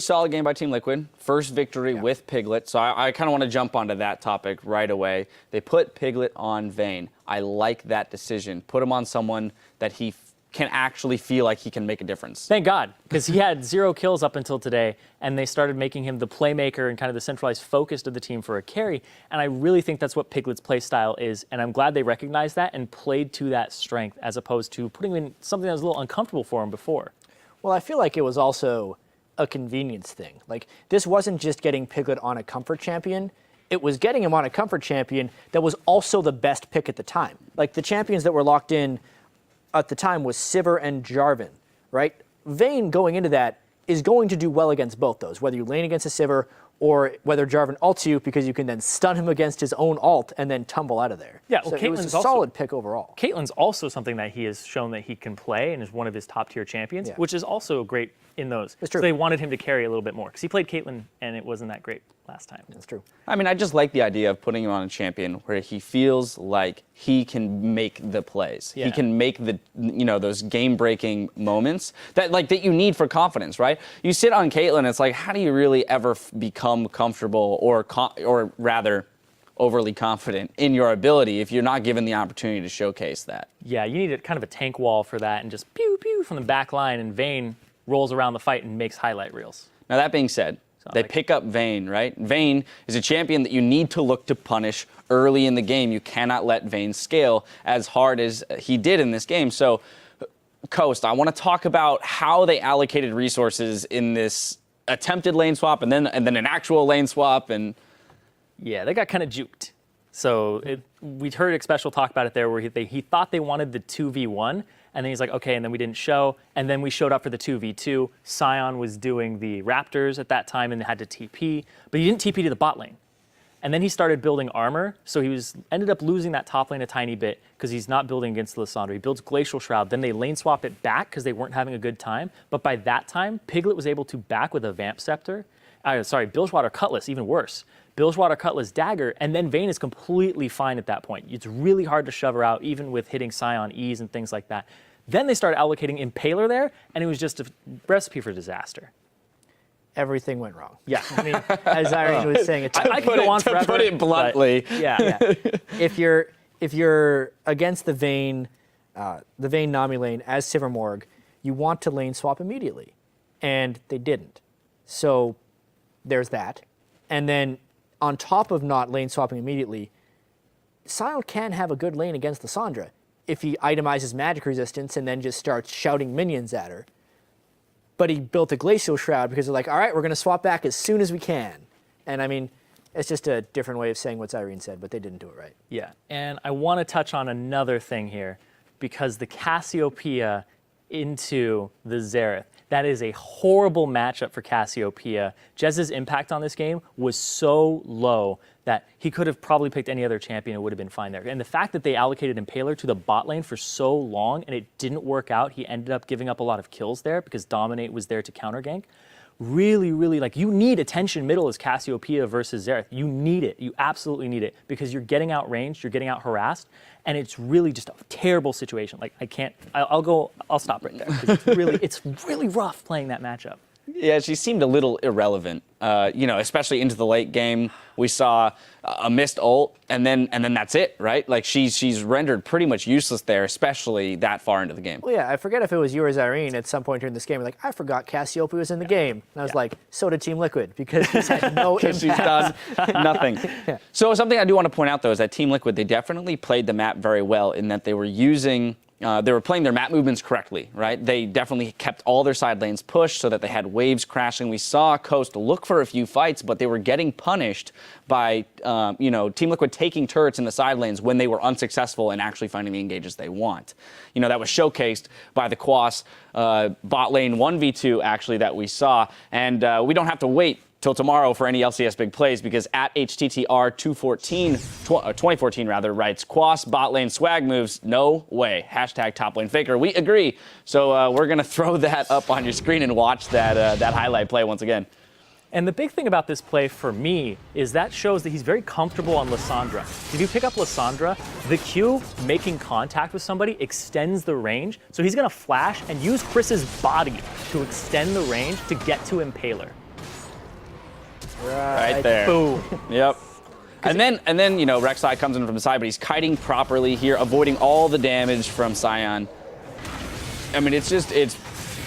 Solid game by Team Liquid. First victory with Piglet. So I kind of want to jump onto that topic right away. They put Piglet on Vayne. I like that decision. Put him on someone that he can actually feel like he can make a difference. Thank God, because he had 0 kills up until today, and they started making him the playmaker and kind of the centralized focus of the team for a carry. And I really think that's what Piglet's play style is, and I'm glad they recognized that and played to that strength as opposed to putting him in something that was a little uncomfortable for him before. Well, I feel like it was also a convenience thing. Like, this wasn't just getting Piglet on a comfort champion. It was getting him on a comfort champion that was also the best pick at the time. Like, the champions that were locked in at the time was Sivir and Jarvan, right? Vayne going into that is going to do well against both those, whether you lane against a Sivir or whether Jarvan ults you, because you can then stun him against his own ult and then tumble out of there. Yeah, well, so it was a solid pick overall. Caitlyn's also something that he has shown that he can play and is one of his top tier champions, which is also great in those. That's true. So they wanted him to carry a little bit more because he played Caitlyn and it wasn't that great last time. That's true. I mean, I just like the idea of putting him on a champion where he feels like he can make the plays. Yeah. He can make the, those game-breaking moments that you need for confidence, right? You sit on Caitlyn, it's like, how do you really ever become comfortable or rather overly confident in your ability if you're not given the opportunity to showcase that? Yeah, you need kind of a tank wall for that and just pew pew from the back line, and Vayne rolls around the fight and makes highlight reels. Now that being said, they pick up Vayne, right? Vayne is a champion that you need to look to punish early in the game. You cannot let Vayne scale as hard as he did in this game. So, Coast, I want to talk about how they allocated resources in this attempted lane swap and then an actual lane swap. And yeah, they got kind of juked. So we'd heard Special talk about it there, where he thought they wanted the 2v1. And then he's like, okay, and then we didn't show. And then we showed up for the 2v2. Sion was doing the Raptors at that time and had to TP, but he didn't TP to the bot lane. And then he started building armor, so he ended up losing that top lane a tiny bit because he's not building against Lissandra. He builds Glacial Shroud, then they lane swap it back because they weren't having a good time. But by that time, Piglet was able to back with a Vamp Scepter. Bilgewater Cutlass, even worse. Bilgewater Cutlass Dagger, and then Vayne is completely fine at that point. It's really hard to shove her out, even with hitting Sion E's and things like that. Then they started allocating Impaler there, and it was just a recipe for disaster. Everything went wrong. Yeah. I mean, as Irene was saying, I could go on forever. To put it bluntly. Yeah. If you're against the Vayne Nami lane as Sivir, you want to lane swap immediately, and they didn't. So there's that. And then on top of not lane swapping immediately, Sion can have a good lane against Lissandra if he itemizes magic resistance and then just starts shouting minions at her. But he built a Glacial Shroud because they're like, all right, we're going to swap back as soon as we can. And I mean, it's just a different way of saying what Irene said, but they didn't do it right. Yeah, and I want to touch on another thing here, because the Cassiopeia into the Xerath, that is a horrible matchup for Cassiopeia. Jez's impact on this game was so low that he could have probably picked any other champion and would have been fine there. And the fact that they allocated Impaler to the bot lane for so long and it didn't work out, he ended up giving up a lot of kills there because Dominate was there to counter gank. Really, you need attention middle as Cassiopeia versus Xerath. You need it. You absolutely need it, because you're getting outranged, you're getting out harassed, and it's really just a terrible situation. Like, I'll stop right there, because it's really rough playing that matchup. Yeah, she seemed a little irrelevant, especially into the late game. We saw a missed ult, and then that's it, right? Like, she's rendered pretty much useless there, especially that far into the game. Well, yeah, I forget if it was you or Irene at some point during this game. Like, I forgot Cassiopeia was in the game. And I was like, so did Team Liquid, because she's had no impact. She's done nothing. Yeah. So something I do want to point out, though, is that Team Liquid, they definitely played the map very well in that they were using... they were playing their map movements correctly, right? They definitely kept all their side lanes pushed so that they had waves crashing. We saw Coast look for a few fights, but they were getting punished by, Team Liquid taking turrets in the side lanes when they were unsuccessful in actually finding the engages they want. That was showcased by the Quas bot lane 1v2, actually, that we saw. And we don't have to wait till tomorrow for any LCS big plays, because at HTTR 2014 writes, Quas bot lane swag moves, no way. Hashtag top lane faker. We agree. So we're going to throw that up on your screen and watch that highlight play once again. And the big thing about this play for me is that shows that he's very comfortable on Lissandra. If you pick up Lissandra, the Q making contact with somebody extends the range, so he's going to flash and use Chris's body to extend the range to get to Impaler. Right there. Boom. Yep. And then you know, Rek'Sai comes in from the side, but he's kiting properly here, avoiding all the damage from Sion. I mean, it's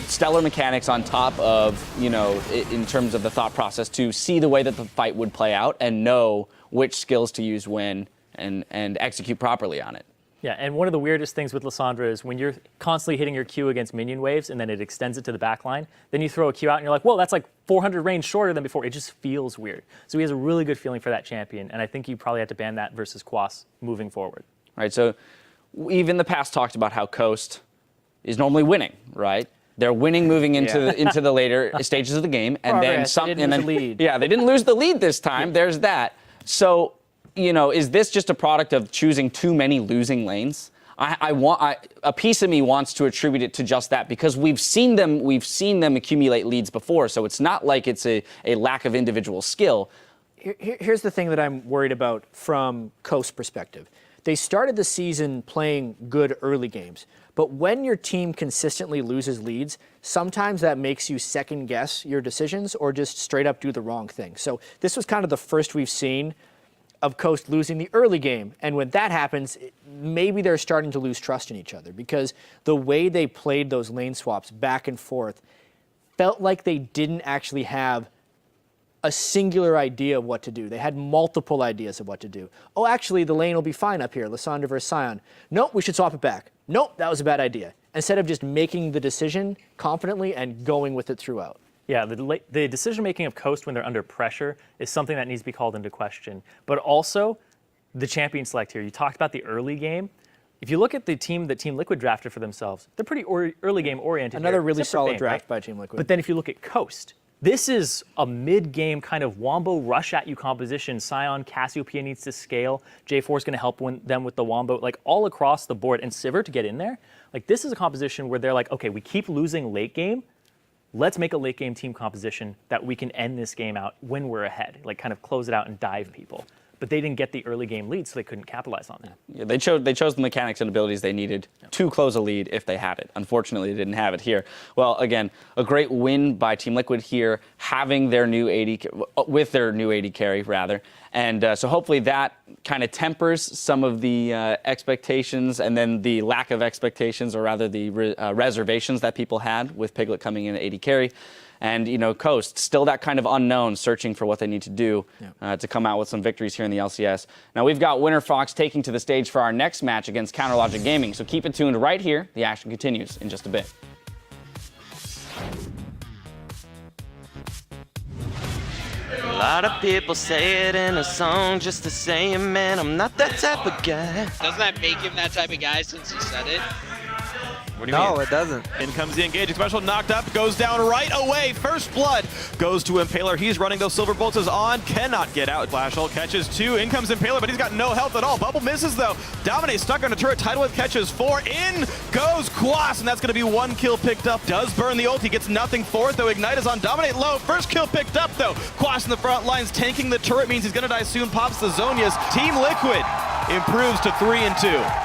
stellar mechanics on top of, you know, in terms of the thought process to see the way that the fight would play out and know which skills to use when and execute properly on it. Yeah, and one of the weirdest things with Lissandra is when you're constantly hitting your Q against minion waves and then it extends it to the back line, then you throw a Q out and you're like, whoa, that's like 400 range shorter than before. It just feels weird. So he has a really good feeling for that champion, and I think you probably have to ban that versus Quas moving forward. Right, so we've in the past talked about how Coast is normally winning, right? They're winning moving into the later stages of the game, and Progress, then lead. Yeah, they didn't lose the lead this time. There's that. So, you know, is this just a product of choosing too many losing lanes? A piece of me wants to attribute it to just that, because we've seen them accumulate leads before, so it's not like it's a lack of individual skill. Here's the thing that I'm worried about from Coast perspective. They started the season playing good early games, but when your team consistently loses leads, sometimes that makes you second guess your decisions or just straight up do the wrong thing. So this was kind of the first we've seen of Coast losing the early game. And when that happens, maybe they're starting to lose trust in each other, because the way they played those lane swaps back and forth felt like they didn't actually have a singular idea of what to do. They had multiple ideas of what to do. Oh, actually, the lane will be fine up here, Lissandra versus Sion. Nope, we should swap it back. Nope, that was a bad idea. Instead of just making the decision confidently and going with it throughout. Yeah, the decision-making of Coast when they're under pressure is something that needs to be called into question. But also, the champion select here. You talked about the early game. If you look at the team that Team Liquid drafted for themselves, they're pretty early game oriented. Another really except for solid Vayne, draft right? by Team Liquid. But then if you look at Coast, this is a mid-game kind of wombo rush at you composition. Sion, Cassiopeia needs to scale. J4 is going to help them with the wombo, like all across the board. And Sivir to get in there. Like, this is a composition where they're like, okay, we keep losing late game. Let's make a late game team composition that we can end this game out when we're ahead, like kind of close it out and dive people. But they didn't get the early game lead, so they couldn't capitalize on that. Yeah, they chose the mechanics and abilities they needed to close a lead if they had it. Unfortunately, they didn't have it here. Well, again, a great win by Team Liquid here, having their new with their new AD carry rather, and so hopefully that kind of tempers some of the expectations, and then the lack of expectations, or rather the reservations that people had with Piglet coming in at AD carry. And, you know, Coast, still that kind of unknown, searching for what they need to do to come out with some victories here in the LCS. Now, we've got Winter Fox taking to the stage for our next match against Counterlogic Gaming, so keep it tuned right here. The action continues in just a bit. A lot of people say it in a song just to say it, man, I'm not that type of guy. Doesn't that make him that type of guy since he said it? What do you mean? it doesn't. In comes the engaging special, knocked up, goes down right away. First blood goes to Impaler. He's running those silver bolts is on, cannot get out. Flash Hole catches 2. In comes Impaler, but he's got no health at all. Bubble misses though. Dominate stuck on a turret. Tidal Wave catches 4. In goes Quas, and that's going to be 1 kill picked up. Does burn the ult. He gets nothing for it though. Ignite is on Dominate low. First kill picked up though. Quas in the front lines tanking the turret means he's going to die soon. Pops the Zonias. Team Liquid improves to 3-2.